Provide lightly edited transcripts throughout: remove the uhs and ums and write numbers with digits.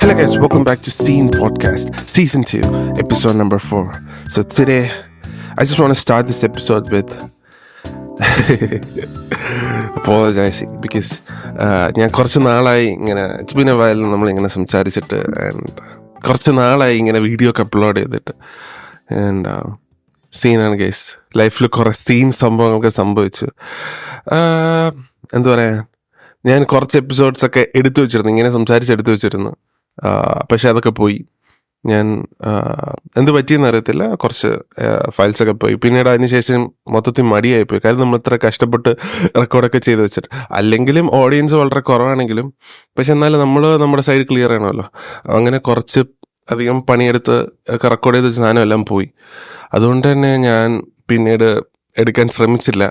Hello guys, welcome back to Scene Podcast, Season 2, Episode number 4. So today, I just want to start this episode with apologizing because ഞാൻ കുറച്ച് നാളായി ഇങ്ങനെ it's been A while നമ്മളിങ്ങനെ സംസാരിച്ചിട്ട് and കുറച്ച് നാളായി ഇങ്ങനെ വീഡിയോ ഒക്കെ അപ്ലോഡ് ചെയ്തിട്ട് ആൻഡ് സീനാണ് ഗൈസ്. ലൈഫിൽ കുറേ സീൻ സംഭവങ്ങളൊക്കെ സംഭവിച്ചു. എന്താ പറയുക, ഞാൻ കുറച്ച് എപ്പിസോഡ്സൊക്കെ എടുത്തു വെച്ചിരുന്നു, ഇങ്ങനെ സംസാരിച്ച് എടുത്തു വെച്ചിരുന്നു. പക്ഷെ അതൊക്കെ പോയി. ഞാൻ എന്ത് പറ്റിയെന്ന് അറിയത്തില്ല, കുറച്ച് ഫയൽസൊക്കെ പോയി. പിന്നീട് അതിനുശേഷം മൊത്തത്തിൽ മടിയായിപ്പോയി. കാര്യം നമ്മൾ ഇത്ര കഷ്ടപ്പെട്ട് റെക്കോർഡൊക്കെ ചെയ്ത് വെച്ചിട്ട്, അല്ലെങ്കിലും ഓഡിയൻസ് വളരെ കുറവാണെങ്കിലും പക്ഷെ എന്നാലും നമ്മൾ നമ്മുടെ സൈഡ് ക്ലിയർ ചെയ്യണമല്ലോ. അങ്ങനെ കുറച്ച് അധികം പണിയെടുത്ത് റെക്കോർഡ് ചെയ്ത് വെച്ച സാധനം എല്ലാം പോയി. അതുകൊണ്ട് തന്നെ ഞാൻ പിന്നീട് എടുക്കാൻ ശ്രമിച്ചില്ല.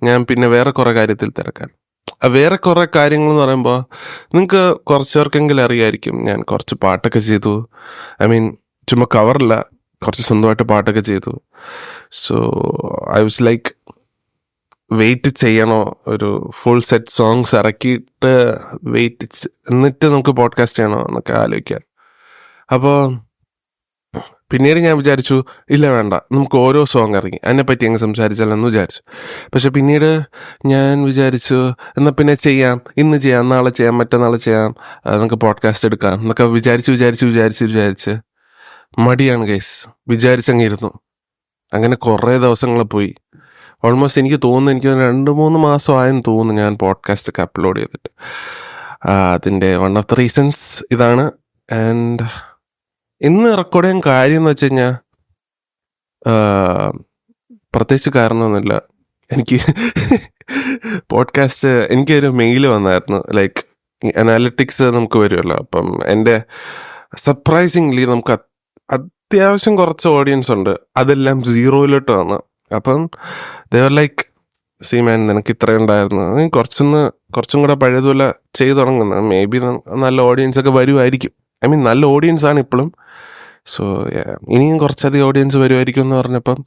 ഞാൻ പിന്നെ വേറെ കുറേ കാര്യത്തിൽ തിരക്കാൻ. വേറെ കുറേ കാര്യങ്ങൾ എന്ന് പറയുമ്പോൾ നിങ്ങൾക്ക് കുറച്ചവർക്കെങ്കിലും അറിയായിരിക്കും, ഞാൻ കുറച്ച് പാട്ടൊക്കെ ചെയ്തു. ചുമ്മാ കവറില്ല, കുറച്ച് സ്വന്തമായിട്ട് പാട്ടൊക്കെ ചെയ്തു. So I was like wait ചെയ്യണോ, ഒരു ഫുൾ സെറ്റ് സോങ്സ് ഇറക്കിയിട്ട് എന്നിട്ട് നമുക്ക് പോഡ്കാസ്റ്റ് ചെയ്യണോ എന്നൊക്കെ ആലോചിക്കാൻ. അപ്പോൾ പിന്നീട് ഞാൻ വിചാരിച്ചു, ഇല്ല വേണ്ട, നമുക്ക് ഓരോ സോങ് ഇറങ്ങി അതിനെപ്പറ്റി അങ്ങ് സംസാരിച്ചാലെന്ന് വിചാരിച്ചു. പക്ഷെ പിന്നീട് ഞാൻ വിചാരിച്ചു, എന്നാൽ പിന്നെ ചെയ്യാം, ഇന്ന് ചെയ്യാം, നാളെ ചെയ്യാം, മറ്റന്നാൾ ചെയ്യാം, നമുക്ക് പോഡ്കാസ്റ്റ് എടുക്കാം എന്നൊക്കെ വിചാരിച്ച് മടിയാണ് ഗൈസ്. വിചാരിച്ചങ്ങിരുന്നു. അങ്ങനെ കുറേ ദിവസങ്ങൾ പോയി. ഓൾമോസ്റ്റ് എനിക്ക് തോന്നുന്നു, എനിക്ക് 2-3 മാസം ആയെന്ന് തോന്നുന്നു ഞാൻ പോഡ്കാസ്റ്റൊക്കെ അപ്ലോഡ് ചെയ്തിട്ട്. അതിൻ്റെ വൺ ഓഫ് ദ റീസൺസ് ഇതാണ്. ആൻഡ് ഇന്ന് റെക്കോർഡ് ചെയ്യാൻ കാര്യം എന്ന് വെച്ച് കഴിഞ്ഞാൽ പ്രത്യേകിച്ച് കാരണമൊന്നുമില്ല. എനിക്ക് പോഡ്കാസ്റ്റ് എനിക്കൊരു മെയിൽ വന്നായിരുന്നു, ലൈക്ക് അനാലിറ്റിക്സ് നമുക്ക് വരുമല്ലോ. അപ്പം എൻ്റെ സർപ്രൈസിംഗ്ലി നമുക്ക് അത്യാവശ്യം കുറച്ച് ഓഡിയൻസ് ഉണ്ട്, അതെല്ലാം 0-ലോട്ട് വന്നു. അപ്പം ദേവർ ലൈക്ക്, സീ മാൻ നിനക്ക് ഇത്രയും ഉണ്ടായിരുന്നു, നീ കുറച്ചും കൂടെ പഴയതുപോലെ ചെയ്തു തുടങ്ങുന്നത്, മേ ബി നല്ല ഓഡിയൻസൊക്കെ വരുമായിരിക്കും. നല്ല ഓഡിയൻസാണ് ഇപ്പോഴും. സോ ഇനിയും കുറച്ചധികം ഓഡിയൻസ് വരുമായിരിക്കും എന്ന് പറഞ്ഞപ്പം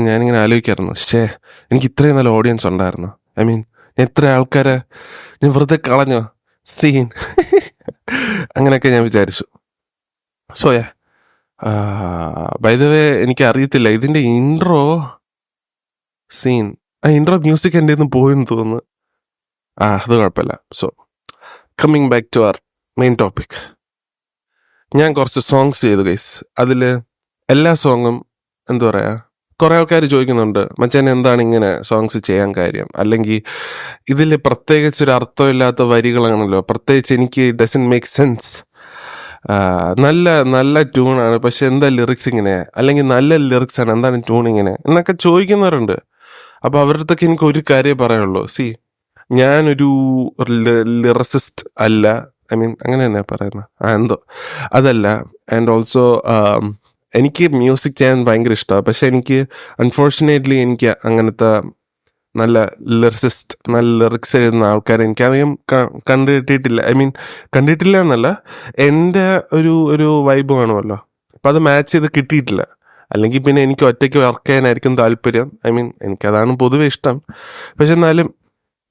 ഞാനിങ്ങനെ ആലോചിക്കായിരുന്നു, എനിക്ക് ഇത്രയും നല്ല ഓഡിയൻസ് ഉണ്ടായിരുന്നു. എത്ര ആൾക്കാരെ ഞാൻ വെറുതെ കളഞ്ഞോ സീൻ അങ്ങനെയൊക്കെ ഞാൻ വിചാരിച്ചു. സോ ബൈ ദ വേ, എനിക്ക് അറിയത്തില്ല ഇതിൻ്റെ ഇൻട്രോ മ്യൂസിക് എൻ്റെ നിന്ന് പോയെന്ന് തോന്നുന്നു. അത് കുഴപ്പമില്ല. So coming back to our main topic. ഞാൻ കുറച്ച് സോങ്സ് ചെയ്തു ഗൈസ്. അതിൽ എല്ലാ സോങ്ങും എന്താ പറയുക, കുറേ ആൾക്കാർ ചോദിക്കുന്നുണ്ട്, മച്ചാൻ എന്താണ് ഇങ്ങനെ സോങ്സ് ചെയ്യാൻ കാര്യം, അല്ലെങ്കിൽ ഇതിൽ പ്രത്യേകിച്ചൊരു അർത്ഥമില്ലാത്ത വരികളാണല്ലോ, പ്രത്യേകിച്ച് എനിക്ക് ഡസൻറ്റ് മേക്ക് സെൻസ്. നല്ല നല്ല ട്യൂണാണ്, പക്ഷെ എന്താ ലിറിക്സ് ഇങ്ങനെ, അല്ലെങ്കിൽ നല്ല ലിറിക്സാണ്, എന്താണ് ട്യൂൺ ഇങ്ങനെ എന്നൊക്കെ ചോദിക്കുന്നവരുണ്ട്. അപ്പോൾ അവരുടെ അടുത്തൊക്കെ എനിക്ക് ഒരു കാര്യമേ പറയുള്ളൂ, ഞാനൊരു ലിറിസിസ്റ്റ് അല്ല. അങ്ങനെ തന്നെ പറയുന്നത്, എന്തോ അതല്ല. ആൻഡ് ഓൾസോ എനിക്ക് മ്യൂസിക് ചെയ്യാൻ ഭയങ്കര ഇഷ്ടമാണ്, പക്ഷെ എനിക്ക് അൺഫോർച്ചുനേറ്റ്ലി എനിക്ക് അങ്ങനത്തെ നല്ല ലിറിസിസ്റ്റ്, നല്ല ലിറിക്സ് എഴുതുന്ന ആൾക്കാരെ എനിക്കധികം കണ്ടിട്ടില്ല എന്നല്ല, എൻ്റെ ഒരു വൈബ് കാണുമല്ലോ, അപ്പം അത് മാച്ച് ചെയ്ത് കിട്ടിയിട്ടില്ല. അല്ലെങ്കിൽ പിന്നെ എനിക്ക് ഒറ്റയ്ക്ക് വർക്ക് ചെയ്യാനായിരിക്കും താല്പര്യം. എനിക്കതാണ് പൊതുവെ ഇഷ്ടം. പക്ഷെ എന്നാലും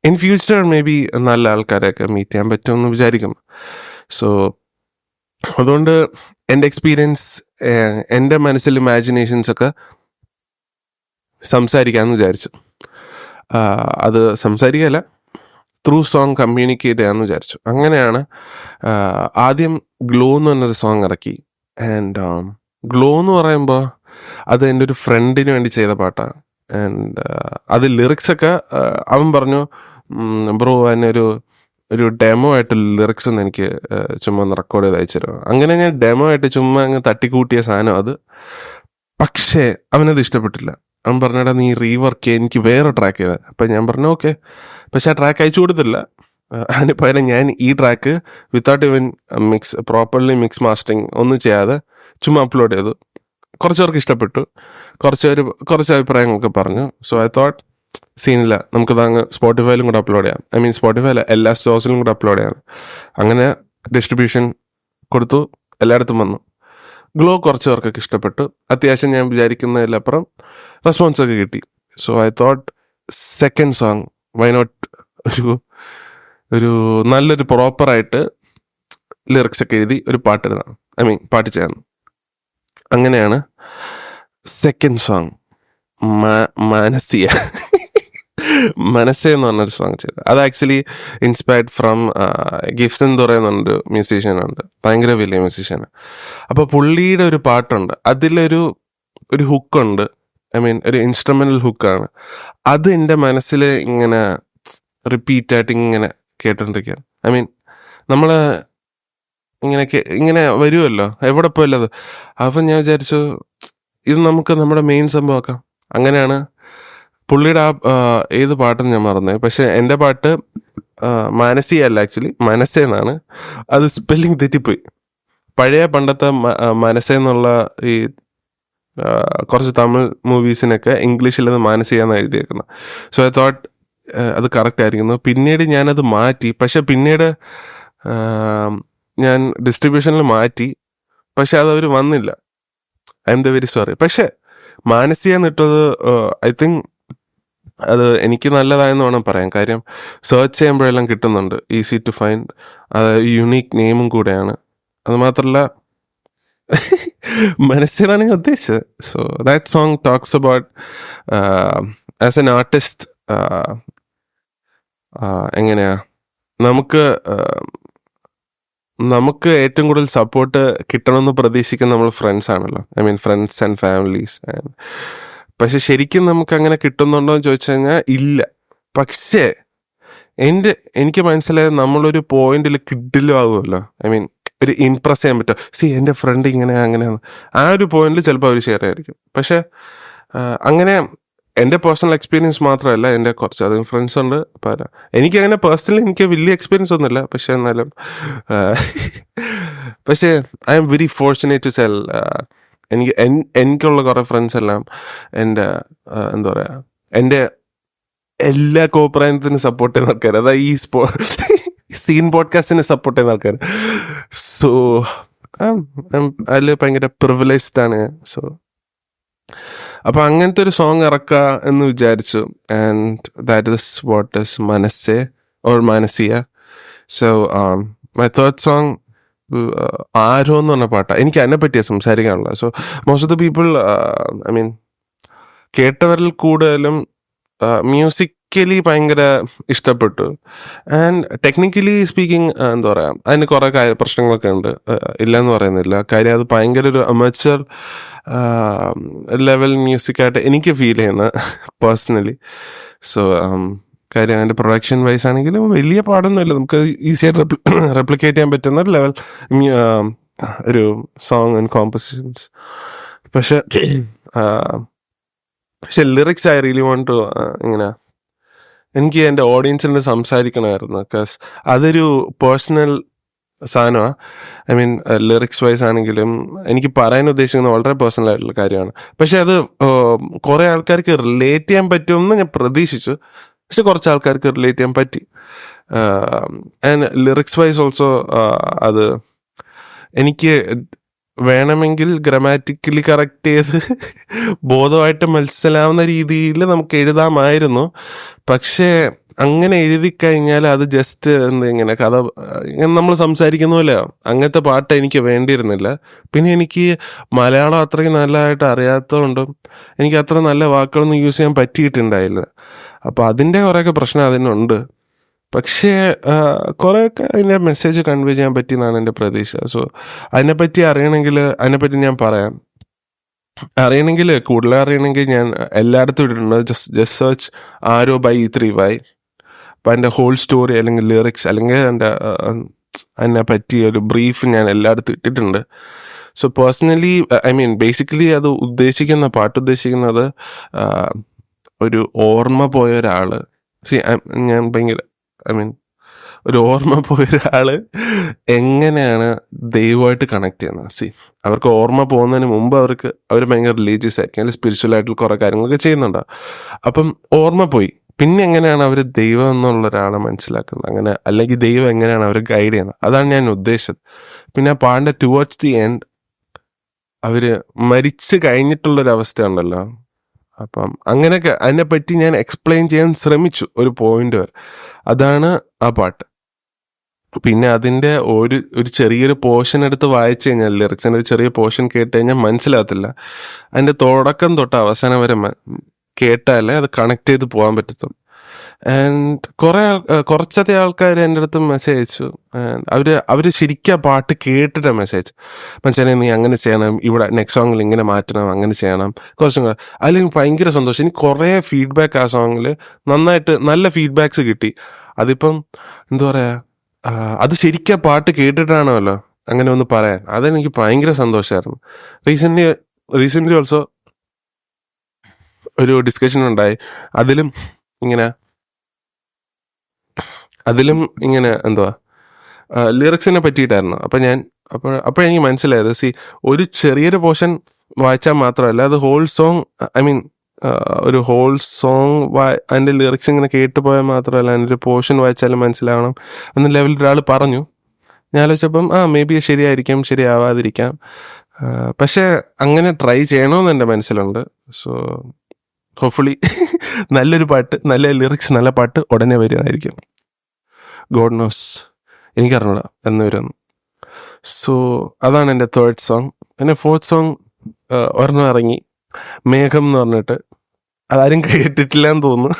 ഇൻ ഫ്യൂച്ചർ മേ ബി നല്ല ആൾക്കാരെയൊക്കെ മീറ്റ് ചെയ്യാൻ പറ്റുമെന്ന് വിചാരിക്കുന്നു. സോ അതുകൊണ്ട് എൻ്റെ എക്സ്പീരിയൻസ്, എൻ്റെ മനസ്സിൽ ഇമാജിനേഷൻസൊക്കെ സംസാരിക്കാമെന്ന് വിചാരിച്ചു. അത് സംസാരിക്കുകയല്ല, ത്രൂ സോങ് കമ്മ്യൂണിക്കേറ്റ് ചെയ്യാമെന്ന് വിചാരിച്ചു. അങ്ങനെയാണ് ആദ്യം ഗ്ലോ എന്ന് പറഞ്ഞൊരു സോങ് ഇറക്കി. ആൻഡ് ഗ്ലോ എന്ന് പറയുമ്പോൾ അത് എൻ്റെ ഒരു ഫ്രണ്ടിന് വേണ്ടി ചെയ്ത പാട്ടാണ്. ആൻഡ് അത് ലിറിക്സൊക്കെ അവൻ പറഞ്ഞു, ബ്രോ അതിനെ ഒരു ഡെമോ ആയിട്ട് ലിറിക്സ് ഒന്ന് എനിക്ക് ചുമ്മാ ഒന്ന് റെക്കോർഡ് ചെയ്ത് അയച്ചു തരുമോ. അങ്ങനെ ഞാൻ ഡെമോ ആയിട്ട് ചുമ്മാ അങ്ങ് തട്ടിക്കൂട്ടിയ സാധനം അത്. പക്ഷേ അവനത് ഇഷ്ടപ്പെട്ടില്ല. അവൻ പറഞ്ഞാൽ നീ റീവർക്ക് ചെയ്യുക, എനിക്ക് വേറെ ട്രാക്ക് ചെയ്താൽ. അപ്പം ഞാൻ പറഞ്ഞു ഓക്കെ. പക്ഷെ ആ ട്രാക്ക് അയച്ചു കൊടുത്തില്ല. അതിന് പകരം ഞാൻ ഈ ട്രാക്ക് വിത്തൗട്ട് ഇവൻ പ്രോപ്പർലി മിക്സ് മാസ്റ്ററിങ് ഒന്നും ചെയ്യാതെ ചുമ്മാ അപ്ലോഡ് ചെയ്തു. കുറച്ച് പേർക്ക് ഇഷ്ടപ്പെട്ടു, കുറച്ച് അഭിപ്രായങ്ങളൊക്കെ പറഞ്ഞു. സോ ഐ തോട്ട് സീനില്ല, നമുക്കത് അങ്ങ് സ്പോട്ടിഫൈയിലും കൂടെ അപ്ലോഡ് ചെയ്യാം. സ്പോട്ടിഫൈയില എല്ലാ സ്റ്റോഴ്സിലും കൂടെ അപ്ലോഡ് ചെയ്യാം. അങ്ങനെ ഡിസ്ട്രിബ്യൂഷൻ കൊടുത്തു, എല്ലായിടത്തും വന്നു. ഗ്ലോ കുറച്ച് പേർക്കൊക്കെ ഇഷ്ടപ്പെട്ടു. അത്യാവശ്യം ഞാൻ വിചാരിക്കുന്നതിലപ്പുറം റെസ്പോൺസൊക്കെ കിട്ടി. So I thought second song why not ഒരു നല്ലൊരു പ്രോപ്പറായിട്ട് ലിറിക്സ് ഒക്കെ എഴുതി ഒരു പാട്ടെഴുതാം, പാട്ട് ചെയ്യാം. അങ്ങനെയാണ് സെക്കൻഡ് സോങ് മാനസിയ മനസ്സേ എന്ന് പറഞ്ഞൊരു സോങ് ചെയ്തത്. അത് ആക്ച്വലി ഇൻസ്പയർഡ് ഫ്രം ഗിഫ്സൺ എന്ന് പറയുന്നുണ്ട്, മ്യൂസീഷ്യനുണ്ട്, ഭയങ്കര വലിയ മ്യൂസീഷ്യനാണ്. അപ്പോൾ പുള്ളിയുടെ ഒരു പാട്ടുണ്ട്, അതിലൊരു ഹുക്കുണ്ട്, ഒരു ഇൻസ്ട്രുമെൻ്റൽ ഹുക്കാണ്. അത് എൻ്റെ മനസ്സിൽ ഇങ്ങനെ റിപ്പീറ്റായിട്ട് ഇങ്ങനെ കേട്ടോണ്ടിരിക്കുകയാണ്. നമ്മൾ ഇങ്ങനെ വരുമല്ലോ എവിടെ പോയല്ലത്. അപ്പം ഞാൻ വിചാരിച്ചു ഇത് നമുക്ക് നമ്മുടെ മെയിൻ സംഭവമാക്കാം. അങ്ങനെയാണ് പുള്ളിയുടെ ഏത് പാട്ടെന്ന് ഞാൻ മറന്നത്. പക്ഷെ എൻ്റെ പാട്ട് മാനസിക അല്ല, ആക്ച്വലി മനസ്സേന്നാണ്. അത് സ്പെല്ലിങ് തെറ്റിപ്പോയി. പഴയ പണ്ടത്തെ മനസ്സെന്നുള്ള ഈ കുറച്ച് തമിഴ് മൂവീസിനൊക്കെ ഇംഗ്ലീഷിൽ അത് മാനസികയെന്ന് എഴുതിയേക്കുന്നത്. സോ ഐ തോട്ട് അത് കറക്റ്റ് ആയിരിക്കുന്നു. പിന്നീട് ഞാനത് മാറ്റി. പക്ഷെ പിന്നീട് ഞാൻ ഡിസ്ട്രിബ്യൂഷനിൽ മാറ്റി, പക്ഷെ അതവർ വന്നില്ല. I am very sorry. പക്ഷെ മാനസിക എന്നിട്ടത് ഐ തിങ്ക് അത് എനിക്ക് നല്ലതായെന്ന് വേണം പറയാൻ. കാര്യം സെർച്ച് ചെയ്യുമ്പോഴെല്ലാം കിട്ടുന്നുണ്ട്, ഈസി ടു ഫൈൻഡ്. അത് യുണീക്ക് നെയിമും കൂടെയാണ്. അത് മാത്രമല്ല മനസ്സിലാണ് ഞാൻ ഉദ്ദേശിച്ചത്. So that song talks about as an artist എങ്ങനെയാ നമുക്ക് ഏറ്റവും കൂടുതൽ സപ്പോർട്ട് കിട്ടണമെന്ന് പ്രതീക്ഷിക്കുന്ന നമ്മൾ ഫ്രണ്ട്സ് ആണല്ലോ. Friends and families. പക്ഷെ ശരിക്കും നമുക്ക് അങ്ങനെ കിട്ടുന്നുണ്ടോ എന്ന് ചോദിച്ചു കഴിഞ്ഞാൽ ഇല്ല. പക്ഷേ എനിക്ക് മനസ്സിലായത് നമ്മളൊരു പോയിന്റിൽ കിഡിലും ആകുമല്ലോ. ഒരു ഇംപ്രസ് ചെയ്യാൻ പറ്റുമോ, എൻ്റെ ഫ്രണ്ട് അങ്ങനെയാണ്, ആ ഒരു പോയിന്റിൽ ചിലപ്പോൾ അവർ ഷെയർ ആയിരിക്കും. പക്ഷെ അങ്ങനെ എൻ്റെ പേഴ്സണൽ എക്സ്പീരിയൻസ് മാത്രമല്ല, എൻ്റെ കുറച്ചധികം ഫ്രണ്ട്സ് ഉണ്ട് പല. എനിക്കങ്ങനെ പേഴ്സണലി എനിക്ക് വലിയ എക്സ്പീരിയൻസ് ഒന്നുമില്ല. പക്ഷെ എന്നാലും പക്ഷേ I am very fortunate to tell, എനിക്കുള്ള കുറേ ഫ്രണ്ട്സ് എല്ലാം എൻ്റെ എന്താ പറയുക, എൻ്റെ എല്ലാ കോപ്രായത്തിനും സപ്പോർട്ട് ചെയ്യുന്ന ആൾക്കാർ. അതായത് ഈ സീൻ പോഡ്കാസ്റ്റിനെ സപ്പോർട്ട് ചെയ്യുന്ന ആൾക്കാർ. സോ അതിൽ ഭയങ്കര പ്രിവിലേജ്ഡ് ആണ്. സോ അപ്പോൾ അങ്ങനത്തെ ഒരു സോങ് ഇറക്കുക എന്ന് വിചാരിച്ചു. And that is what is മനസ്സേ ഓർ മാനസിയ. സോ മൈ തേർഡ് സോങ് ആരോ എന്ന് പറഞ്ഞ പാട്ടാണ്. എനിക്ക് അതിനെ പറ്റിയാണ് സംസാരിക്കാനുള്ളത്. So most of the people കേട്ടവരിൽ കൂടുതലും മ്യൂസിക്കലി ഭയങ്കര ഇഷ്ടപ്പെട്ടു. ആൻഡ് ടെക്നിക്കലി സ്പീക്കിംഗ് എന്താ പറയുക, അതിന് കുറേ പ്രശ്നങ്ങളൊക്കെ ഉണ്ട്, ഇല്ലയെന്ന് പറയുന്നില്ല. കാര്യം അത് ഭയങ്കര ഒരു അമേച്ചർ ലെവൽ മ്യൂസിക്കായിട്ട് എനിക്ക് ഫീൽ ചെയ്യുന്നത് പേഴ്സണലി. സോ കാര്യം അതിൻ്റെ പ്രൊഡക്ഷൻ വൈസ് ആണെങ്കിലും വലിയ പാടൊന്നുമില്ല, നമുക്ക് ഈസിയായിട്ട് റെപ്ലിക്കേറ്റ് ചെയ്യാൻ പറ്റുന്ന ലെവൽ ഒരു സോങ് ആൻഡ് കോമ്പോസിഷൻസ്. പക്ഷെ lyrics I really want to എനിക്ക് എൻ്റെ ഓഡിയൻസിനോട് സംസാരിക്കണമായിരുന്നു. ബിക്കോസ് അതൊരു പേഴ്സണൽ സാധനമാണ്. ലിറിക്സ് വൈസ് ആണെങ്കിലും എനിക്ക് പറയാൻ ഉദ്ദേശിക്കുന്നത് വളരെ പേഴ്സണൽ ആയിട്ടുള്ള കാര്യമാണ്. പക്ഷെ അത് കുറേ ആൾക്കാർക്ക് റിലേറ്റ് ചെയ്യാൻ പറ്റുമെന്ന് ഞാൻ പ്രതീക്ഷിച്ചു. പക്ഷെ കുറച്ച് ആൾക്കാർക്ക് റിലേറ്റ് ചെയ്യാൻ പറ്റി. ആൻഡ് ലിറിക്സ് വൈസ് ഓൾസോ അത് എനിക്ക് വേണമെങ്കിൽ ഗ്രാമാറ്റിക്കലി കറക്റ്റ് ചെയ്ത് ബോധമായിട്ട് മനസ്സിലാവുന്ന രീതിയിൽ നമുക്ക് എഴുതാമായിരുന്നു. പക്ഷേ അങ്ങനെ എഴുതി കഴിഞ്ഞാൽ അത് ജസ്റ്റ് ഇങ്ങനെ കഥ നമ്മൾ സംസാരിക്കുന്ന പോലെ അങ്ങനത്തെ പാട്ട് എനിക്ക് വേണ്ടിയിരുന്നില്ല. പിന്നെ എനിക്ക് മലയാളം അത്രയും നല്ലതായിട്ട് അറിയാത്തതുകൊണ്ടും എനിക്ക് അത്ര നല്ല വാക്കുകളൊന്നും യൂസ് ചെയ്യാൻ പറ്റിയിട്ടുണ്ടായില്ല. അപ്പോൾ അതിൻ്റെ കുറേയൊക്കെ പ്രശ്നം അതിനുണ്ട്. പക്ഷേ കുറേയൊക്കെ അതിൻ്റെ മെസ്സേജ് കൺവേ ചെയ്യാൻ പറ്റിയെന്നാണ് എൻ്റെ പ്രതീക്ഷ. സോ അതിനെപ്പറ്റി അറിയണമെങ്കിൽ അതിനെപ്പറ്റി ഞാൻ പറയാം. അറിയണമെങ്കിൽ കൂടുതൽ അറിയണമെങ്കിൽ ഞാൻ എല്ലായിടത്തും ഇട്ടിട്ടുണ്ട്. ജസ്റ്റ് സെർച്ച് ആരോ ബൈ E3Y. അപ്പം അതിൻ്റെ ഹോൾ സ്റ്റോറി അല്ലെങ്കിൽ ലിറിക്സ് അല്ലെങ്കിൽ അതിനെ പറ്റിയ ഒരു ബ്രീഫ് ഞാൻ എല്ലായിടത്തും ഇട്ടിട്ടുണ്ട്. സോ പേഴ്സണലി ബേസിക്കലി അത് പാട്ട് ഉദ്ദേശിക്കുന്നത് ഒരു ഓർമ്മ പോയ ഒരാൾ, ഞാൻ ഭയങ്കര ഒരു ഓർമ്മ പോയ ഒരാൾ എങ്ങനെയാണ് ദൈവമായിട്ട് കണക്ട് ചെയ്യുന്നത്. അവർക്ക് ഓർമ്മ പോകുന്നതിന് മുമ്പ് അവർ ഭയങ്കര റിലീജിയസ് ആയിരിക്കും, അല്ലെങ്കിൽ സ്പിരിച്വൽ ആയിട്ടുള്ള കുറേ കാര്യങ്ങളൊക്കെ ചെയ്യുന്നുണ്ടാവും. അപ്പം ഓർമ്മ പോയി, പിന്നെ എങ്ങനെയാണ് അവർ ദൈവം എന്നുള്ള ഒരാളെ മനസ്സിലാക്കുന്നത്, അങ്ങനെ അല്ലെങ്കിൽ ദൈവം എങ്ങനെയാണ് അവർ ഗൈഡ് ചെയ്യുന്നത്, അതാണ് ഞാൻ ഉദ്ദേശിച്ചത്. പിന്നെ ആ പാടിൻ്റെ ടുവേർഡ്സ് ദി എൻഡ് അവർ മരിച്ചു കഴിഞ്ഞിട്ടുള്ളൊരവസ്ഥ ഉണ്ടല്ലോ. അപ്പം അങ്ങനെയൊക്കെ അതിനെപ്പറ്റി ഞാൻ എക്സ്പ്ലെയിൻ ചെയ്യാൻ ശ്രമിച്ചു ഒരു പോയിന്റ് വരെ. അതാണ് ആ പാട്ട്. പിന്നെ അതിൻ്റെ ഒരു ചെറിയൊരു പോർഷൻ എടുത്ത് വായിച്ചു കഴിഞ്ഞാൽ, ലിറിക്സിൻ്റെ ഒരു ചെറിയ പോർഷൻ കേട്ട് കഴിഞ്ഞാൽ മനസ്സിലാകത്തില്ല. അതിൻ്റെ തുടക്കം തൊട്ട് അവസാനം വരെ കേട്ടാലേ അത് കണക്ട് ചെയ്ത് പോകാൻ പറ്റത്തുള്ളൂ. ആൻഡ് കുറച്ചധികം ആൾക്കാർ എൻ്റെ അടുത്ത് മെസ്സേജ് അയച്ചു. അവർ ശരിക്കും പാട്ട് കേട്ടിട്ട് മെസ്സേജ് മനസ്സിലെ നീ അങ്ങനെ ചെയ്യണം, ഇവിടെ നെക്സ്റ്റ് സോങ്ങിൽ ഇങ്ങനെ മാറ്റണം, അങ്ങനെ ചെയ്യണം, കുറച്ചും കൂടെ. അതിൽ ഭയങ്കര സന്തോഷം. എനിക്ക് കുറേ ഫീഡ്ബാക്ക് ആ സോങ്ങിൽ നന്നായിട്ട് നല്ല ഫീഡ്ബാക്സ് കിട്ടി. അതിപ്പം എന്താ പറയുക, അത് ശരിക്കും പാട്ട് കേട്ടിട്ടാണല്ലോ അങ്ങനെ ഒന്ന് പറയാൻ. അതെനിക്ക് ഭയങ്കര സന്തോഷമായിരുന്നു. റീസെൻ്റ്ലി ഓൾസോ ഒരു ഡിസ്കഷൻ ഉണ്ടായി. അതിലും ഇങ്ങനെ എന്തുവാ ലിറിക്സിനെ പറ്റിയിട്ടായിരുന്നു. അപ്പോഴെനിക്ക് മനസ്സിലായത്, ഒരു ചെറിയൊരു പോർഷൻ വായിച്ചാൽ മാത്രമല്ല, അത് ഹോൾ സോങ്, ഐ മീൻ ഒരു ഹോൾ സോങ് അതിൻ്റെ ലിറിക്സ് ഇങ്ങനെ കേട്ട് പോയാൽ മാത്രമല്ല, അതിൻ്റെ ഒരു പോർഷൻ വായിച്ചാലും മനസ്സിലാവണം എന്ന ലെവലിൽ ഒരാൾ പറഞ്ഞു. ഞാൻ ആലോചിച്ചപ്പം മേ ബി ശരിയായിരിക്കാം, ശരിയാവാതിരിക്കാം. പക്ഷേ അങ്ങനെ ട്രൈ ചെയ്യണമെന്ന് എൻ്റെ മനസ്സിലുണ്ട്. സോ ഹോപ്പ്ഫുള്ളി നല്ലൊരു പാട്ട്, നല്ല ലിറിക്സ്, നല്ല പാട്ട് ഉടനെ വരുന്നതായിരിക്കും. ഗോഡ് നോസ്, എനിക്കറിഞ്ഞൂടാ എന്ന് വരുന്നു. സോ അതാണ് എൻ്റെ തേർഡ് സോങ്. പിന്നെ ഫോർത്ത് സോങ് ഒരെണ്ണം ഇറങ്ങി, മേഘം എന്ന് പറഞ്ഞിട്ട്. അതാരും കേട്ടിട്ടില്ല എന്ന് തോന്നുന്നു.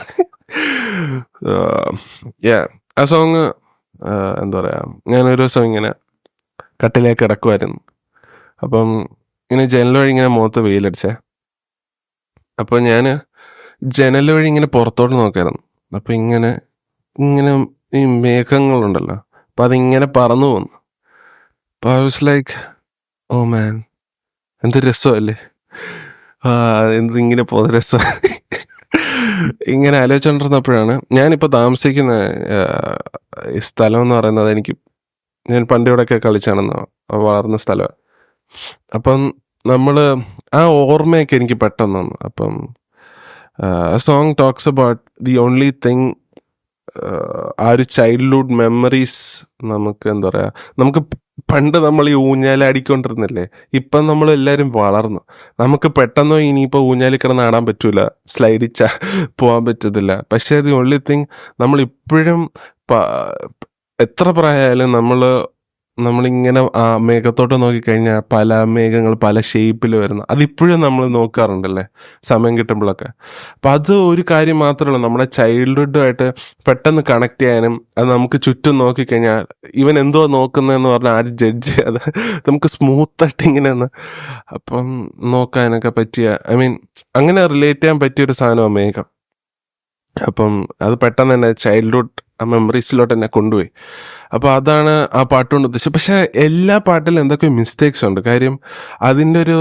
ആ സോങ് എന്താ പറയുക, ഞാനൊരു ദിവസം ഇങ്ങനെ കട്ടിലേക്ക് കിടക്കുമായിരുന്നു. അപ്പം ഇങ്ങനെ ജനൽ വഴി ഇങ്ങനെ മുഖത്ത് വെയിലടിച്ചേ. അപ്പോൾ ഞാൻ ജനൽ വഴി ഇങ്ങനെ പുറത്തോട്ട് നോക്കായിരുന്നു. അപ്പം ഇങ്ങനെ ഈ മേഘങ്ങളുണ്ടല്ലോ, അപ്പം അതിങ്ങനെ പറന്നു പോന്നു. അപ്പോൾ ഐ വാസ് ലൈക്ക്, ഓ മാൻ, എന്ത് രസമല്ലേ, എന്തിങ്ങനെ പോകുന്ന രസം. ഇങ്ങനെ ആലോചിച്ചുകൊണ്ടിരുന്നപ്പോഴാണ് ഞാനിപ്പോൾ താമസിക്കുന്ന ഈ സ്ഥലം എന്ന് പറയുന്നത്, ഞാൻ പണ്ട് ഇവിടെയൊക്കെ കളിച്ചാണെന്ന് വളർന്ന സ്ഥലമാണ്. അപ്പം ആ ഓർമ്മയൊക്കെ എനിക്ക് പെട്ടെന്ന് വന്നു. അപ്പം song talks about the only thing, ആ ഒരു ചൈൽഡ്ഹുഡ് മെമ്മറീസ്. നമുക്ക് എന്താ പറയുക, നമുക്ക് പണ്ട് നമ്മൾ ഈ ഊഞ്ഞാലാടിക്കൊണ്ടിരുന്നില്ലേ, ഇപ്പം നമ്മളെല്ലാവരും വളർന്നു. നമുക്ക് പെട്ടെന്നോ ഇനിയിപ്പോൾ ഊഞ്ഞാലിൽ കിടന്ന് ആടാൻ പറ്റൂല, സ്ലൈഡിച്ചാൽ പോകാൻ പറ്റത്തില്ല. പക്ഷേ ദി ഓൺലി തിങ്, നമ്മളിപ്പോഴും എത്ര പ്രായമായാലും നമ്മളിങ്ങനെ ആ മേഘത്തോട്ട് നോക്കിക്കഴിഞ്ഞാൽ പല മേഘങ്ങൾ പല ഷേപ്പിൽ വരുന്നു. അതിപ്പോഴും നമ്മൾ നോക്കാറുണ്ടല്ലേ സമയം കിട്ടുമ്പോഴൊക്കെ. അപ്പം അത് ഒരു കാര്യം മാത്രമേ ഉള്ളൂ, നമ്മുടെ ചൈൽഡ്ഹുഡുമായിട്ട് പെട്ടെന്ന് കണക്ട് ചെയ്യാനും, അത് നമുക്ക് ചുറ്റും നോക്കിക്കഴിഞ്ഞാൽ ഇവൻ എന്തോ നോക്കുന്നതെന്ന് പറഞ്ഞാൽ ആരും ജഡ്ജ് ചെയ്യാതെ നമുക്ക് സ്മൂത്തായിട്ട് ഇങ്ങനെ അപ്പം നോക്കാനൊക്കെ പറ്റിയ, ഐ മീൻ അങ്ങനെ റിലേറ്റ് ചെയ്യാൻ പറ്റിയൊരു സാധനമാണ് മേഘം. അപ്പം അത് പെട്ടെന്ന് തന്നെ ചൈൽഡ്ഹുഡ് മെമ്മറീസിലോട്ട് എന്നെ കൊണ്ടുപോയി. അപ്പോൾ അതാണ് ആ പാട്ടുകൊണ്ട് ഉദ്ദേശിച്ചത്. പക്ഷേ എല്ലാ പാട്ടിലും എന്തൊക്കെയോ മിസ്റ്റേക്സ് ഉണ്ട്. കാര്യം അതിൻ്റെ ഒരു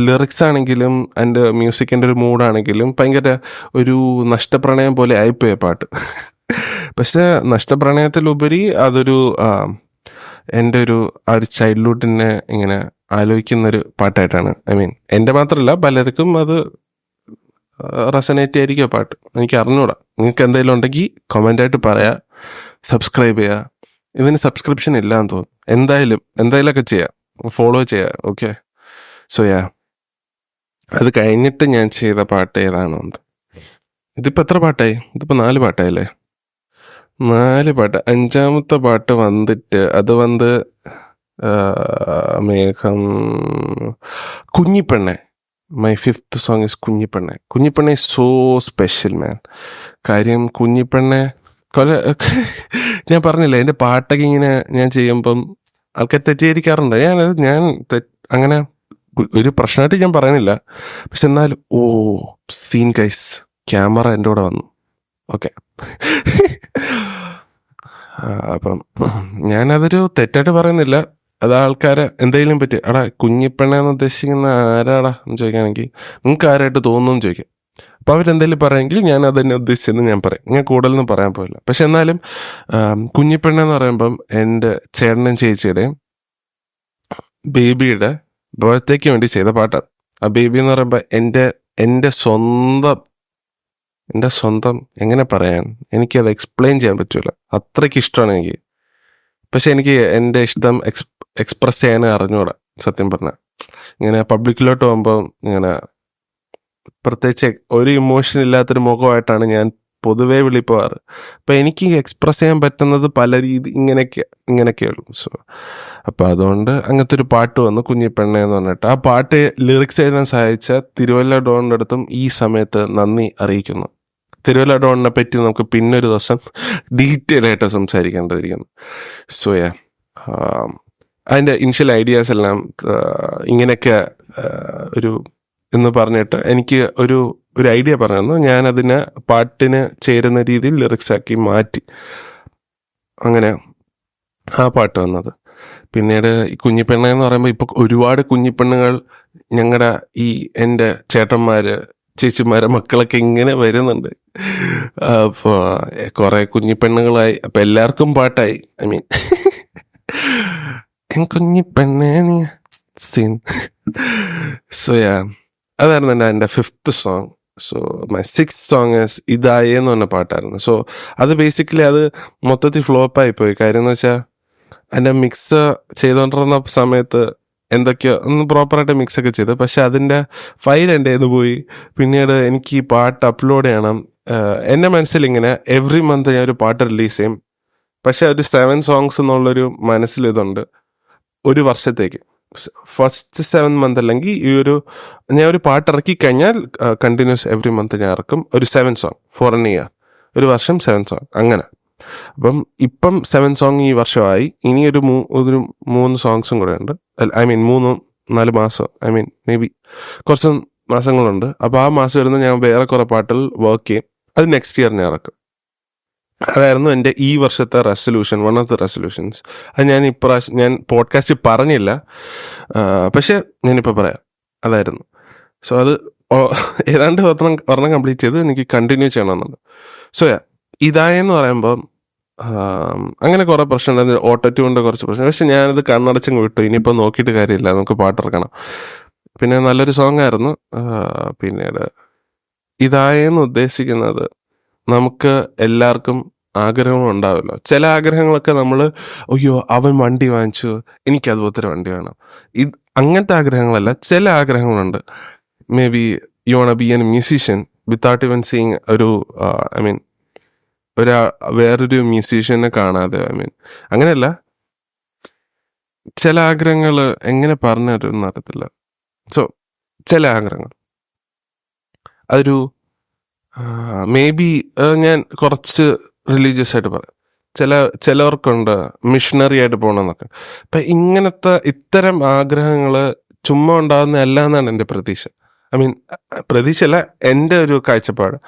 ലിറിക്സ് ആണെങ്കിലും അതിൻ്റെ മ്യൂസിക്കിൻ്റെ ഒരു മൂഡാണെങ്കിലും ഭയങ്കര ഒരു നഷ്ടപ്രണയം പോലെ ആയിപ്പോയ പാട്ട്. പക്ഷേ നഷ്ടപ്രണയത്തിലുപരി അതൊരു എൻ്റെ ആ ഒരു ചൈൽഡ്ഹുഡിനെ ഇങ്ങനെ ആലോചിക്കുന്നൊരു പാട്ടായിട്ടാണ്. ഐ മീൻ എൻ്റെ മാത്രമല്ല, പലർക്കും അത് റെസനേറ്റ് ആയിരിക്കും പാട്ട്, എനിക്ക് അറിഞ്ഞൂടാ. നിങ്ങൾക്ക് എന്തെങ്കിലും ഉണ്ടെങ്കിൽ കമൻ്റായിട്ട് പറയാം, സബ്സ്ക്രൈബ് ചെയ്യുക. ഇതിന് സബ്സ്ക്രിപ്ഷൻ ഇല്ലാന്ന് തോന്നുന്നു. എന്തായാലൊക്കെ ചെയ്യാം, ഫോളോ ചെയ്യാം. ഓക്കെ, സോ അത് കഴിഞ്ഞിട്ട് ഞാൻ ചെയ്ത പാട്ട് ഏതാണോ? ഇതിപ്പോൾ എത്ര പാട്ടായി? ഇതിപ്പോൾ 4 പാട്ടായില്ലേ? 4 പാട്ട്. 5ാമത്തെ പാട്ട് വന്നിട്ട് മേഘം, കുഞ്ഞിപ്പെണ്ണെ. മൈ 5th സോങ് ഇസ് കുഞ്ഞിപ്പെണ്ണെ. കുഞ്ഞിപ്പെണ്ണെ is so special man. കാര്യം കുഞ്ഞിപ്പെണ്ണെ ഞാൻ പറഞ്ഞില്ലേ, എൻ്റെ പാട്ടൊക്കെ ഇങ്ങനെ ഞാൻ ചെയ്യുമ്പം ആൾക്കാർ തെറ്റിദ്ധരിക്കാറുണ്ട്. ഞാൻ അങ്ങനെ ഒരു പ്രശ്നമായിട്ട് ഞാൻ പറയുന്നില്ല. പക്ഷെ എന്നാലും സീൻ ഗൈസ്, ക്യാമറ എൻ്റെ കൂടെ വന്നു. ഓക്കെ. അപ്പം ഞാനതൊരു തെറ്റായിട്ട് പറയുന്നില്ല. അത് ആൾക്കാരെ എന്തെങ്കിലും പറ്റി, കുഞ്ഞിപ്പെണ്ണെന്ന് ഉദ്ദേശിക്കുന്ന ആരാടാ എന്ന് ചോദിക്കുകയാണെങ്കിൽ നിങ്ങൾക്ക് ആരായിട്ട് തോന്നുന്നു ചോദിക്കാം. അപ്പോൾ അവരെന്തെങ്കിലും പറയുമെങ്കിൽ ഞാൻ അതെന്നെ ഉദ്ദേശിച്ചെന്ന് ഞാൻ പറയും. ഞാൻ കൂടുതലൊന്നും പറയാൻ പോയില്ല. പക്ഷെ എന്നാലും കുഞ്ഞിപ്പെണ്ണെന്ന് പറയുമ്പം എൻ്റെ ചേട്ടനും ചേച്ചിയുടെയും ബേബിയുടെ ബർത്ത്ഡേക്ക് വേണ്ടി ചെയ്ത പാട്ടാണ്. ആ ബേബി എന്ന് പറയുമ്പോൾ എൻ്റെ സ്വന്തം എങ്ങനെ പറയാൻ, എനിക്കത് എക്സ്പ്ലെയിൻ ചെയ്യാൻ പറ്റില്ല. അത്രയ്ക്ക് ഇഷ്ടമാണ് എനിക്ക്. പക്ഷെ എനിക്ക് എൻ്റെ ഇഷ്ടം എക്സ്പ്രസ് ചെയ്യാൻ അറിഞ്ഞൂടാ സത്യം പറഞ്ഞാൽ. ഇങ്ങനെ പബ്ലിക്കിലോട്ട് പോകുമ്പോൾ ഇങ്ങനെ പ്രത്യേകിച്ച് ഒരു ഇമോഷൻ ഇല്ലാത്തൊരു മുഖമായിട്ടാണ് ഞാൻ പൊതുവേ വിളിപ്പോവാറ്. അപ്പം എനിക്ക് എക്സ്പ്രസ് ചെയ്യാൻ പറ്റുന്നത് പല ഇങ്ങനെയൊക്കെയുള്ളൂ. സോ അപ്പോൾ അതുകൊണ്ട് അങ്ങനത്തെ ഒരു പാട്ട് വന്നു, കുഞ്ഞിപ്പെണ്ണെ എന്ന് പറഞ്ഞിട്ട്. ആ പാട്ട് ലിറിക്സ് എഴുതാൻ സഹായിച്ച തിരുവല്ല ഡോണിൻ്റെ അടുത്തും ഈ സമയത്ത് നന്ദി അറിയിക്കുന്നു. തിരുവല്ല ഡോണിനെ പറ്റി നമുക്ക് പിന്നൊരു ദിവസം ഡീറ്റെയിൽ ആയിട്ട് സംസാരിക്കേണ്ടതിരിക്കുന്നു. സോ അതിൻ്റെ ഇനിഷ്യൽ ഐഡിയാസ് എല്ലാം ഇങ്ങനെയൊക്കെ ഒരു എന്ന് പറഞ്ഞിട്ട് എനിക്ക് ഒരു ഐഡിയ പറഞ്ഞു. ഞാനതിനെ പാട്ടിന് ചേരുന്ന രീതിയിൽ ലിറിക്സാക്കി മാറ്റി. അങ്ങനെ ആ പാട്ട് വന്നത്. പിന്നീട് ഈ കുഞ്ഞിപ്പെണ്ണ എന്ന് പറയുമ്പോൾ ഇപ്പോൾ ഒരുപാട് കുഞ്ഞിപ്പെണ്ണുകൾ ഞങ്ങളുടെ എൻ്റെ ചേട്ടന്മാർ, ചേച്ചിമാരെ മക്കളൊക്കെ ഇങ്ങനെ വരുന്നുണ്ട്. അപ്പോൾ കുറേ കുഞ്ഞിപ്പെണ്ണുകളായി. അപ്പോൾ എല്ലാവർക്കും പാട്ടായി. ഐ മീൻ കുഞ്ഞിപ്പെണ്ണേ നീ സീൻ. സോ അതായിരുന്നു എൻ്റെ 5th song. So my 6th song is ഇതായേ എന്ന് പറഞ്ഞ പാട്ടായിരുന്നു. സോ അത് ബേസിക്കലി അത് മൊത്തത്തിൽ ഫ്ലോപ്പായി പോയി. കാര്യം എന്ന് വെച്ചാൽ അതിൻ്റെ മിക്സ് ചെയ്തുകൊണ്ടിരുന്ന സമയത്ത് എന്തൊക്കെയോ ഒന്ന് പ്രോപ്പറായിട്ട് മിക്സൊക്കെ ചെയ്ത്, പക്ഷെ അതിൻ്റെ ഫയൽ എൻ്റെ കയ്യിൽ നിന്ന് പോയി. പിന്നീട് എനിക്ക് ഈ പാട്ട് അപ്ലോഡ് ചെയ്യണം. എൻ്റെ മനസ്സിലിങ്ങനെ എവറി മന്ത് ഞാൻ ഒരു പാട്ട് റിലീസ് ചെയ്യും. പക്ഷെ ഒരു 7 സോങ്സ് എന്നുള്ളൊരു മനസ്സിലിതുണ്ട് ഒരു വർഷത്തേക്ക്. ഫസ്റ്റ് 7 മന്ത് അല്ലെങ്കിൽ ഞാൻ ഒരു പാട്ട് ഇറക്കി കഴിഞ്ഞാൽ കണ്ടിന്യൂസ് എവറി മന്ത് ഞാൻ ഇറക്കും ഒരു 7 സോങ് ഫോർ എൻ ഇയർ. ഒരു വർഷം 7 സോങ് അങ്ങനെ. അപ്പം ഇപ്പം 7 സോങ് ഈ വർഷമായി. ഇനി ഒരു 3 സോങ്സും കൂടെ ഉണ്ട്. ഐ മീൻ 3-4 മാസം, ഐ മീൻ മേ ബി കുറച്ച് മാസങ്ങളുണ്ട്. അപ്പോൾ ആ മാസം വരുന്ന ഞാൻ വേറെ കുറേ പാട്ടുകൾ വർക്ക് ചെയ്യും. അത് നെക്സ്റ്റ് ഇയർ ഞാൻ ഇറക്കും. അതായിരുന്നു എൻ്റെ ഈ വർഷത്തെ resolution, one of the resolutions. അത് ഞാൻ പോഡ്കാസ്റ്റിൽ പറഞ്ഞില്ല, പക്ഷേ ഞാനിപ്പോൾ പറയാം. അതായിരുന്നു. സോ അത് ഏതാണ്ട് ഒരെണ്ണം കംപ്ലീറ്റ് ചെയ്ത് എനിക്ക് കണ്ടിന്യൂ ചെയ്യണമെന്നുണ്ട്. സോ ഇതായെന്ന് പറയുമ്പോൾ അങ്ങനെ കുറേ പ്രശ്നമുണ്ടായിരുന്നു. ഓട്ടോട്യൂണിൻ്റെ കുറച്ച് പ്രശ്നം. പക്ഷെ ഞാനത് കണ്ണടച്ചങ്ങ് വിട്ടു. ഇനിയിപ്പോൾ നോക്കിയിട്ട് കാര്യമില്ല, നമുക്ക് പാട്ടിറക്കണം. പിന്നെ നല്ലൊരു സോങ് ആയിരുന്നു. പിന്നീട് ഇതായെന്ന് ഉദ്ദേശിക്കുന്നത് നമുക്ക് എല്ലാവർക്കും ആഗ്രഹങ്ങളുണ്ടാവുമല്ലോ. ചില ആഗ്രഹങ്ങളൊക്കെ നമ്മൾ അയ്യോ അവൻ വണ്ടി വാങ്ങിച്ചു, എനിക്കതുപോലത്തെ വണ്ടി വേണം, അങ്ങനത്തെ ആഗ്രഹങ്ങളല്ല. ചില ആഗ്രഹങ്ങളുണ്ട്. Maybe you won't be an musician without even seeing I mean വേറൊരു മ്യൂസീഷ്യനെ കാണാതെ, ഐ മീൻ അങ്ങനെയല്ല. ചില ആഗ്രഹങ്ങൾ എങ്ങനെ പറഞ്ഞു തരുമെന്ന് അറിയത്തില്ല. സോ ചില ആഗ്രഹങ്ങൾ അതൊരു മേ ബി ഞാൻ കുറച്ച് റിലീജിയസ് ആയിട്ട് പറയാം. ചിലവർക്കുണ്ട് മിഷണറി ആയിട്ട് പോകണമെന്നൊക്കെ. അപ്പം ഇത്തരം ആഗ്രഹങ്ങൾ ചുമ്മാ ഉണ്ടാകുന്നതല്ല എന്നാണ് എൻ്റെ പ്രതീക്ഷ. ഐ മീൻ പ്രതീക്ഷയല്ല, എൻ്റെ ഒരു കാഴ്ചപ്പാട്.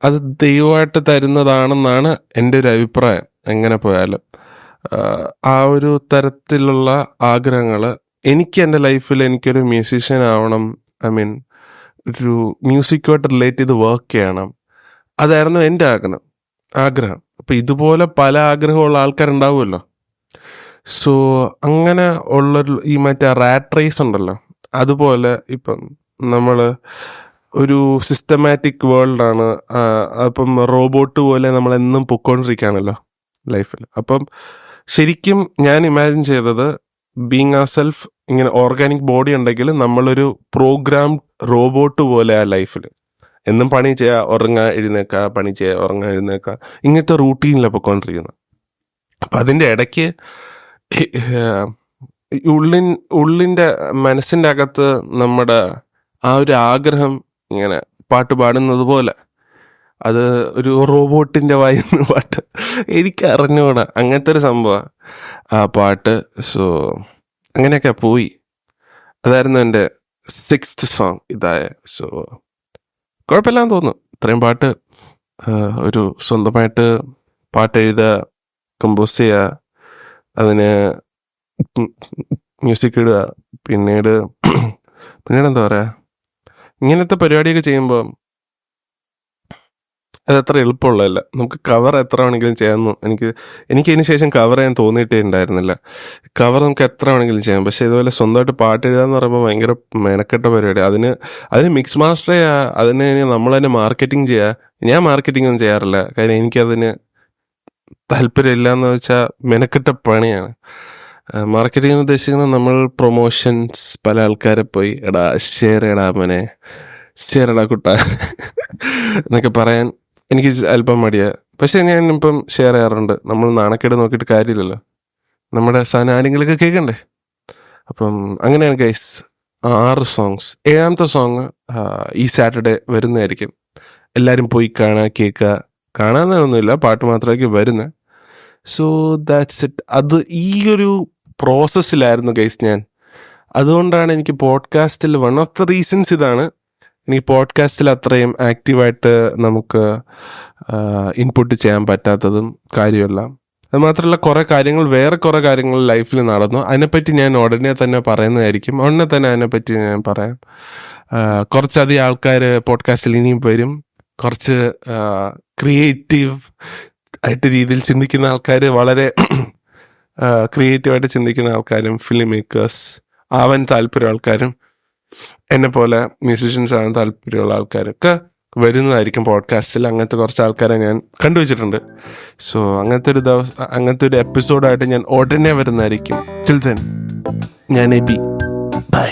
അത് ദൈവമായിട്ട് തരുന്നതാണെന്നാണ് എൻ്റെ ഒരു അഭിപ്രായം. എങ്ങനെ പോയാലും ആ ഒരു തരത്തിലുള്ള ആഗ്രഹങ്ങൾ എനിക്ക് എൻ്റെ ലൈഫിൽ എനിക്കൊരു മ്യൂസീഷ്യൻ ആവണം, ഐ മീൻ ഒരു മ്യൂസിക്കുമായിട്ട് റിലേറ്റ് ചെയ്ത് വർക്ക് ചെയ്യണം, അതായിരുന്നു എൻ്റെ ആഗ്രഹം. അപ്പം ഇതുപോലെ പല ആഗ്രഹമുള്ള ആൾക്കാരുണ്ടാവുമല്ലോ. സോ അങ്ങനെ ഉള്ളൊരു ഈ മറ്റേ റാറ്റ് റേസ് ഉണ്ടല്ലോ, അതുപോലെ ഇപ്പം നമ്മൾ ഒരു സിസ്റ്റമാറ്റിക് വേൾഡാണ്. അപ്പം റോബോട്ട് പോലെ നമ്മളെന്നും പൊയ്ക്കൊണ്ടിരിക്കുകയാണല്ലോ ലൈഫിൽ. അപ്പം ശരിക്കും ഞാൻ ഇമാജിൻ ചെയ്തത് ബീങ് ആ സെൽഫ് ഇങ്ങനെ ഓർഗാനിക് ബോഡി ഉണ്ടെങ്കിൽ നമ്മളൊരു പ്രോഗ്രാം റോബോട്ട് പോലെ ആ ലൈഫിൽ എന്നും പണി ചെയ്യുക, ഉറങ്ങുക, എഴുന്നേക്കുക, പണി ചെയ്യുക, ഉറങ്ങുക, എഴുന്നേക്കുക, ഇങ്ങനത്തെ റൂട്ടീനിലാണ് പൊയ്ക്കൊണ്ടിരിക്കുന്നത്. അപ്പം അതിൻ്റെ ഇടയ്ക്ക് ഉള്ളിൻ്റെ മനസ്സിൻ്റെ അകത്ത് നമ്മുടെ ആ ഒരു ആഗ്രഹം ഇങ്ങനെ പാട്ട് പാടുന്നത് പോലെ, അത് ഒരു റോബോട്ടിൻ്റെ വായിന്ന് പാട്ട്, എനിക്ക് അറിഞ്ഞുകൂടാ, അങ്ങനത്തെ ഒരു സംഭവമാണ് ആ പാട്ട്. സോ അങ്ങനെയൊക്കെ പോയി. അതായിരുന്നു എൻ്റെ 6th സോങ് ഇതായ. സോ കുഴപ്പമില്ലാന്ന് തോന്നുന്നു. ഇത്രയും പാട്ട് ഒരു സ്വന്തമായിട്ട് പാട്ട് എഴുതുക, കമ്പോസ് ചെയ്യുക, അതിന് മ്യൂസിക് ഇടുക, പിന്നീട് എന്താ പറയുക, ഇങ്ങനത്തെ പരിപാടിയൊക്കെ ചെയ്യുമ്പോൾ അതത്ര എളുപ്പമുള്ളതല്ല. നമുക്ക് കവർ എത്ര വേണമെങ്കിലും ചെയ്യാമെന്ന് എനിക്കതിന് ശേഷം കവർ ചെയ്യാൻ തോന്നിയിട്ടേ ഉണ്ടായിരുന്നില്ല. കവർ നമുക്ക് എത്ര വേണമെങ്കിലും ചെയ്യാം. പക്ഷേ ഇതുപോലെ സ്വന്തമായിട്ട് പാട്ട് എഴുതാന്ന് പറയുമ്പോൾ ഭയങ്കര മെനക്കെട്ട പരിപാടി. അതിന് മിക്സ് മാസ്റ്റർ ചെയ്യുക, അതിന് നമ്മൾ തന്നെ മാർക്കറ്റിംഗ് ചെയ്യുക. ഞാൻ മാർക്കറ്റിംഗ് ഒന്നും ചെയ്യാറില്ല, കാര്യം എനിക്കതിന് താല്പര്യമില്ല എന്ന് വെച്ചാൽ മെനക്കെട്ട പണിയാണ്. മാർക്കറ്റിംഗ് എന്ന് ഉദ്ദേശിക്കുന്നത് നമ്മൾ പ്രൊമോഷൻസ്, പല ആൾക്കാരെ പോയി ഷെയർ ചെയ്യടാ മോനെ, ഷെയർ ഇടാ കുട്ട എന്നൊക്കെ പറയാൻ എനിക്ക് അല്പം മടിയാ. പക്ഷെ ഞാൻ ഇപ്പം ഷെയർ ചെയ്യാറുണ്ട്. നമ്മൾ നാണക്കേട് നോക്കിയിട്ട് കാര്യമില്ലല്ലോ, നമ്മുടെ സാധനം ആരെങ്കിലുമൊക്കെ കേൾക്കണ്ടേ. അപ്പം അങ്ങനെയാണ് ഗൈസ് 6 സോങ്സ്. 7ാമത്തെ സോങ് ഈ സാറ്റർഡേ വരുന്നതായിരിക്കും. എല്ലാവരും പോയി കാണുക, കേൾക്കുക. കാണാനൊന്നുമില്ല, പാട്ട് മാത്രമായിരിക്കും വരുന്നത്. So that's it. അത് ഈ ഒരു പ്രോസസ്സിലായിരുന്നു ഗൈസ് ഞാൻ. അതുകൊണ്ടാണ് എനിക്ക് പോഡ്കാസ്റ്റിൽ വൺ ഓഫ് ദ റീസൺസ് ഇതാണ്. എനിക്ക് പോഡ്കാസ്റ്റിൽ അത്രയും ആക്റ്റീവായിട്ട് നമുക്ക് ഇൻപുട്ട് ചെയ്യാൻ പറ്റാത്തതും കാര്യമല്ല. അത് മാത്രമല്ല, വേറെ കുറേ കാര്യങ്ങൾ ലൈഫിൽ നടന്നു. അതിനെപ്പറ്റി ഞാൻ ഉടനെ തന്നെ പറയുന്നതായിരിക്കും. ഉടനെ തന്നെ അതിനെപ്പറ്റി ഞാൻ പറയാം. കുറച്ചധികം ആൾക്കാർ പോഡ്കാസ്റ്റിൽ ഇനിയും വരും. കുറച്ച് ക്രിയേറ്റീവ് ആയിട്ട് രീതിയിൽ ചിന്തിക്കുന്ന ആൾക്കാർ, വളരെ ക്രിയേറ്റീവായിട്ട് ചിന്തിക്കുന്ന ആൾക്കാരും, ഫിലിം മേക്കേഴ്സ് ആവാൻ താല്പര്യം ആൾക്കാരും, എന്നെപ്പോലെ മ്യൂസീഷ്യൻസ് ആവാൻ താല്പര്യമുള്ള ആൾക്കാരൊക്കെ വരുന്നതായിരിക്കും പോഡ്കാസ്റ്റിൽ. അങ്ങനത്തെ കുറച്ച് ആൾക്കാരെ ഞാൻ കണ്ടുവച്ചിട്ടുണ്ട്. സോ അങ്ങനത്തെ ഒരു എപ്പിസോഡായിട്ട് ഞാൻ ഉടനെ വരുന്നതായിരിക്കും. ടിൽ ദെൻ, ഞാൻ എബി. ബൈ.